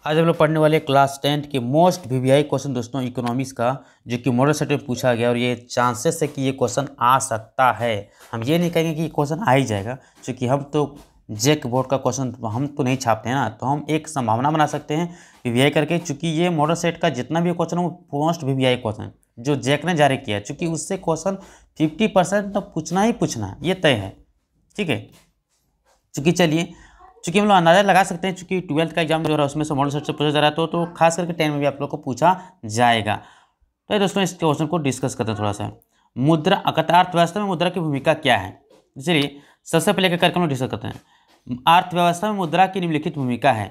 आज हम लोग पढ़ने वाले क्लास 10 के मोस्ट वीवीआई क्वेश्चन दोस्तों इकोनॉमिक्स का, जो कि मॉडल सेट में पूछा गया और ये चांसेस है कि ये क्वेश्चन आ सकता है। हम ये नहीं कहेंगे कि ये क्वेश्चन आ ही जाएगा, क्योंकि हम तो जेक बोर्ड का क्वेश्चन हम तो नहीं छापते हैं ना, तो हम एक संभावना बना सकते हैं वीवीआई करके। चूँकि ये मॉडल सेट का जितना भी क्वेश्चन है वो मोस्ट वीवीआई क्वेश्चन जो जेक ने जारी किया है, चूँकि उससे क्वेश्चन 50% तो पूछना ही पूछना है, ये तय है। ठीक है, चूँकि हम लोग अंदाजा लगा सकते हैं, चूँकि 12th का एग्जाम जो रहा है उसमें से मॉडल सेट से पूछा जा रहा है, तो खास करके 10 में भी आप लोग को पूछा जाएगा। तो दोस्तों इस क्वेश्चन को डिस्कस करते हैं थोड़ा सा। मुद्रा अर्थव्यवस्था में मुद्रा की भूमिका क्या है, इसलिए सबसे पहले करके हम लोग डिस्कस करते हैं। अर्थव्यवस्था में मुद्रा की निम्नलिखित भूमिका है।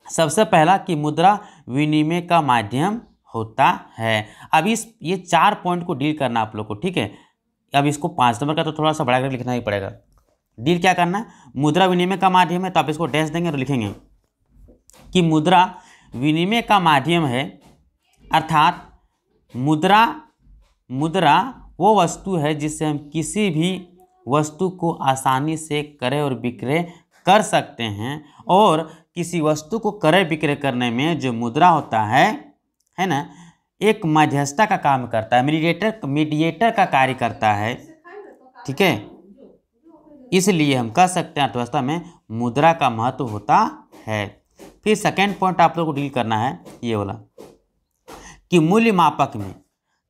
सबसे पहला कि मुद्रा विनिमय का माध्यम होता है। अब ये 4 पॉइंट को डील करना आप लोग को, ठीक है। अब इसको 5 नंबर का तो थोड़ा सा बढ़ा कर लिखना ही पड़ेगा। डील क्या करना है, मुद्रा विनिमय का माध्यम है, तो आप इसको डैश देंगे और लिखेंगे कि मुद्रा विनिमय का माध्यम है, अर्थात मुद्रा वो वस्तु है जिससे हम किसी भी वस्तु को आसानी से क्रय और विक्रय कर सकते हैं। और किसी वस्तु को क्रय विक्रय करने में जो मुद्रा होता है ना, एक मध्यस्थता का काम करता है, मीडिएटर का कार्य करता है। ठीक है, इसलिए हम कह सकते हैं अर्थव्यवस्था में मुद्रा का महत्व होता है। फिर सेकेंड पॉइंट आप लोग को डील करना है ये वाला कि मूल्य मापक में,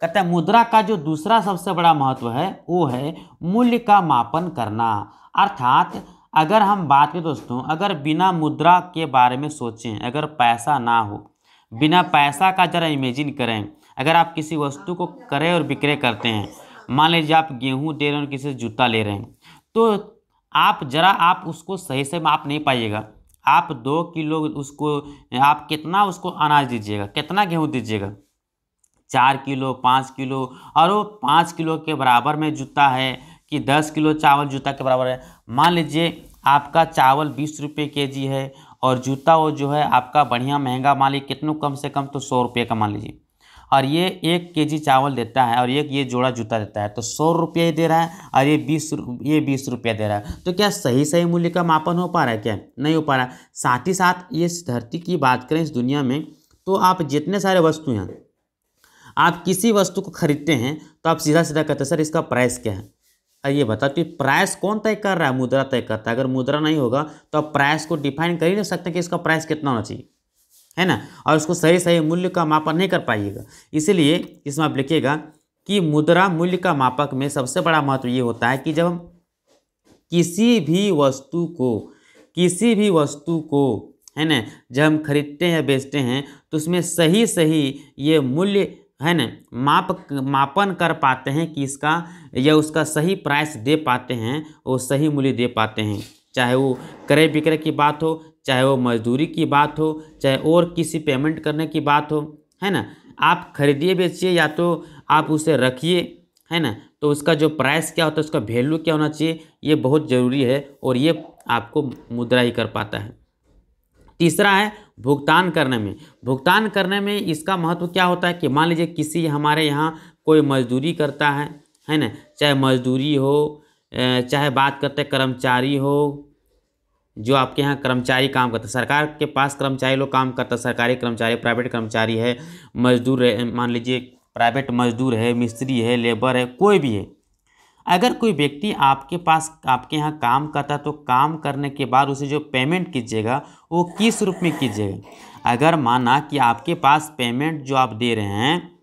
कहता है मुद्रा का जो दूसरा सबसे बड़ा महत्व है वो है मूल्य का मापन करना। अर्थात अगर हम बात करें दोस्तों, अगर बिना मुद्रा के बारे में सोचें, अगर पैसा ना हो, बिना पैसा का जरा इमेजिन करें, अगर आप किसी वस्तु को क्रय और विक्रय करते हैं, मान लीजिए आप गेहूँ दे रहे हैं और किसी से जूता ले रहे हैं, तो आप उसको सही से माप नहीं पाइएगा। आप 2 किलो उसको, आप कितना उसको अनाज दीजिएगा, कितना गेहूँ दीजिएगा, 4 किलो 5 किलो, और वो 5 किलो के बराबर में जूता है कि 10 किलो चावल जूता के बराबर है। मान लीजिए आपका चावल 20 रुपये केजी है और जूता वो जो है आपका बढ़िया महंगा, मान लीजिए कितनों कम से कम तो 100 रुपये का मान लीजिए, और ये 1 केजी चावल देता है और ये जोड़ा जूता देता है, तो 100 रुपये ही दे रहा है और ये 20 रुपया दे रहा है। तो क्या सही मूल्य का मापन हो पा रहा है? क्या नहीं हो पा रहा है। साथ ही साथ ये धरती की बात करें इस दुनिया में, तो आप जितने सारे वस्तु हैं, आप किसी वस्तु को खरीदते हैं तो आप सीधा कहते हैं सर इसका प्राइस क्या है। ये बताओ कि प्राइस कौन तय कर रहा है? मुद्रा तय करता है। अगर मुद्रा नहीं होगा तो आप प्राइस को डिफाइन कर ही नहीं सकते कि इसका प्राइस कितना होना चाहिए, है ना, और उसको सही मूल्य का मापन नहीं कर पाइएगा। इसीलिए इसमें आप लिखिएगा कि मुद्रा मूल्य का मापक में सबसे बड़ा महत्व ये होता है कि जब हम किसी भी वस्तु को है ना, जब हम खरीदते हैं बेचते हैं, तो उसमें सही ये मूल्य है ना मापन कर पाते हैं कि इसका या उसका सही प्राइस दे पाते हैं, वो सही मूल्य दे पाते हैं। चाहे वो क्रय विक्रय की बात हो, चाहे वो मजदूरी की बात हो, चाहे और किसी पेमेंट करने की बात हो, है ना। आप खरीदिए बेचिए या तो आप उसे रखिए, है ना, तो उसका जो प्राइस क्या होता है, उसका वैल्यू क्या होना चाहिए, ये बहुत ज़रूरी है और ये आपको मुद्रा ही कर पाता है। तीसरा है भुगतान करने में इसका महत्व क्या होता है कि मान लीजिए किसी हमारे यहाँ कोई मजदूरी करता है ना, चाहे मजदूरी हो, चाहे बात करते कर्मचारी हो, जो आपके यहाँ कर्मचारी काम करता है, सरकार के पास कर्मचारी लोग काम करता है, सरकारी कर्मचारी, प्राइवेट कर्मचारी है, मजदूर है, मान लीजिए प्राइवेट मजदूर है, मिस्त्री है, लेबर है, कोई भी है। अगर कोई व्यक्ति आपके यहाँ काम करता है, तो काम करने के बाद उसे जो पेमेंट कीजिएगा वो किस रूप में कीजिएगा। अगर माना कि आपके पास पेमेंट जो आप दे रहे हैं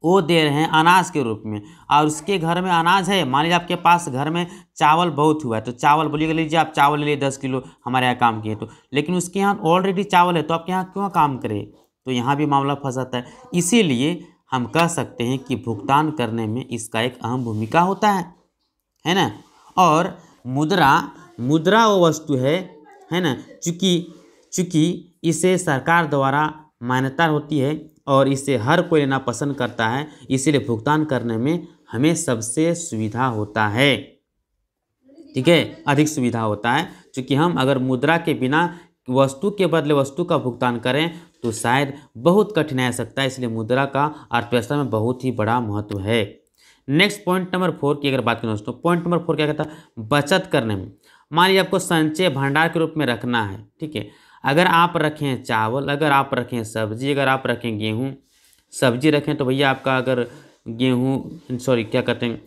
वो दे रहे हैं अनाज के रूप में, और उसके घर में अनाज है, मान लीजिए आपके पास घर में चावल बहुत हुआ है, तो चावल बोलिएगा, लीजिए आप चावल ले लीजिए 10 किलो हमारे यहाँ काम किए, तो लेकिन उसके यहाँ ऑलरेडी चावल है, तो आपके यहाँ क्यों काम करे, तो यहाँ भी मामला फंस जाता है। इसीलिए हम कह सकते हैं कि भुगतान करने में इसका एक अहम भूमिका होता है ना। और मुद्रा वो वस्तु है ना, चूँकि इसे सरकार द्वारा मान्यता होती है और इसे हर कोई लेना पसंद करता है, इसीलिए भुगतान करने में हमें सबसे सुविधा होता है। ठीक है, अधिक सुविधा होता है, क्योंकि हम अगर मुद्रा के बिना वस्तु के बदले वस्तु का भुगतान करें तो शायद बहुत कठिनाई आ सकता है। इसलिए मुद्रा का अर्थव्यवस्था में बहुत ही बड़ा महत्व है। नेक्स्ट पॉइंट नंबर 4 की अगर बात करें दोस्तों, पॉइंट नंबर 4 क्या कहता है, बचत करने में। मान लीजिए आपको संचय भंडार के रूप में रखना है, ठीक है। अगर आप रखें चावल, अगर आप रखें सब्जी, अगर आप रखें गेहूँ, सब्जी रखें तो भैया आपका अगर गेहूँ सॉरी क्या कहते हैं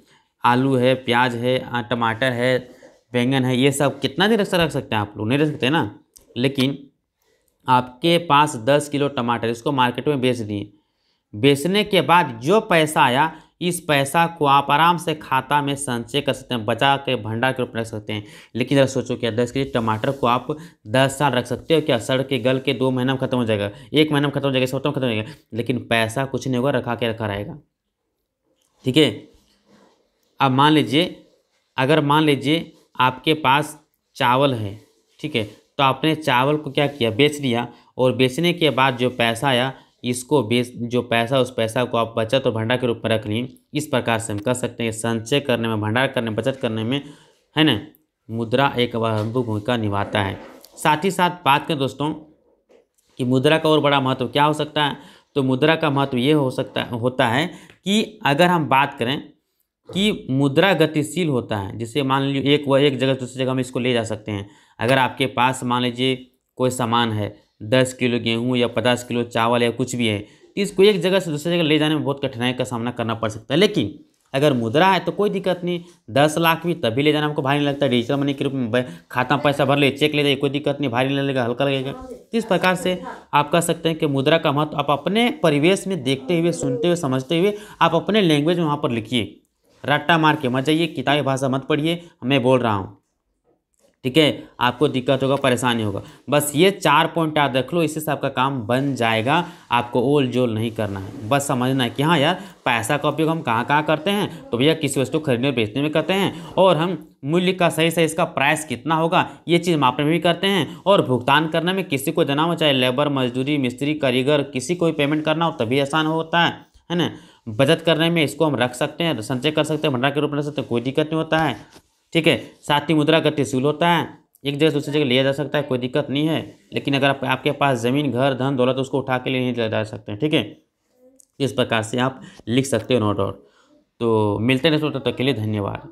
आलू है, प्याज है, टमाटर है, बैंगन है, ये सब कितना दिन रख सकते हैं आप लोग? नहीं रख सकते ना। लेकिन आपके पास 10 किलो टमाटर, इसको मार्केट में बेच दिए, बेचने के बाद जो पैसा आया, इस पैसा को आप आराम से खाता में संचय कर सकते हैं, बचा के भंडार के रूप में रख सकते हैं। लेकिन जरा सोचो क्या 10 केजी टमाटर को आप 10 साल रख सकते हो क्या? सड़ के गल के 2 महीना में खत्म हो जाएगा, 1 महीना में खत्म हो जाएगा, 1 हफ्ते में खत्म हो जाएगा, लेकिन पैसा कुछ नहीं होगा, रखा के रखा रहेगा। ठीक है। अब मान लीजिए, अगर मान लीजिए आपके पास चावल है, ठीक है, तो आपने चावल को क्या किया? बेच दिया, और बेचने के बाद जो पैसा आया, इसको जो पैसा, उस पैसा को आप बचत और भंडार के रूप में रख लिए। इस प्रकार से हम कर सकते हैं संचय करने में, भंडार करने में, बचत करने में, है ना, मुद्रा एक अहम भूमिका निभाता है। साथ ही साथ बात करें दोस्तों कि मुद्रा का और बड़ा महत्व क्या हो सकता है, तो मुद्रा का महत्व ये होता है कि अगर हम बात करें कि मुद्रा गतिशील होता है, जिससे मान लीजिए एक जगह से दूसरी जगह हम इसको ले जा सकते हैं। अगर आपके पास मान लीजिए कोई सामान है, 10 किलो गेहूँ या 50 किलो चावल या कुछ भी है, तो इसको एक जगह से दूसरी जगह ले जाने में बहुत कठिनाई का सामना करना पड़ सकता है। लेकिन अगर मुद्रा है तो कोई दिक्कत नहीं, 10 लाख भी तभी ले जाना हमको भारी नहीं लगता। डिजिटल मनी के रूप में खाता में पैसा भर ले, चेक ले जाइए, कोई दिक्कत नहीं, भारी नहीं लगेगा, हल्का लगेगा। इस प्रकार से आप कह सकते हैं कि मुद्रा का महत्व आप अपने परिवेश में देखते हुए, सुनते हुए, समझते हुए आप अपने लैंग्वेज में वहाँ पर लिखिए। रट्टा मार के मत जाइए, किताबी भाषा मत पढ़िए, मैं बोल रहा हूँ। ठीक है, आपको दिक्कत होगा, परेशानी होगा। बस ये 4 पॉइंट याद रख लो, इससे आपका काम बन जाएगा। आपको ओल जोल नहीं करना है, बस समझना है कि हाँ यार, पैसा का उपयोग हम कहाँ कहाँ करते हैं, तो भैया किसी वस्तु खरीदने और बेचने में करते हैं, और हम मूल्य का सही सही इसका प्राइस कितना होगा ये चीज़ मापने में भी करते हैं, और भुगतान करने में किसी को देना हो, चाहे लेबर, मजदूरी, मिस्त्री, कारीगर, किसी को भी पेमेंट करना हो तभी आसान होता है ना। बचत करने में इसको हम रख सकते हैं, संचय कर सकते हैं, भंडार के रूप में रख सकते हैं, कोई दिक्कत नहीं होता है। ठीक है, साथ ही मुद्रा गतिशील होता है, एक जगह से दूसरी जगह लिया जा सकता है, कोई दिक्कत नहीं है। लेकिन अगर आपके पास ज़मीन, घर, धन, दौलत, उसको उठा के लिए नहीं जा सकते हैं। ठीक है, इस प्रकार से आप लिख सकते हो, नो डाउट। तो मिलते हैं दोस्तों, तब तक के लिए धन्यवाद।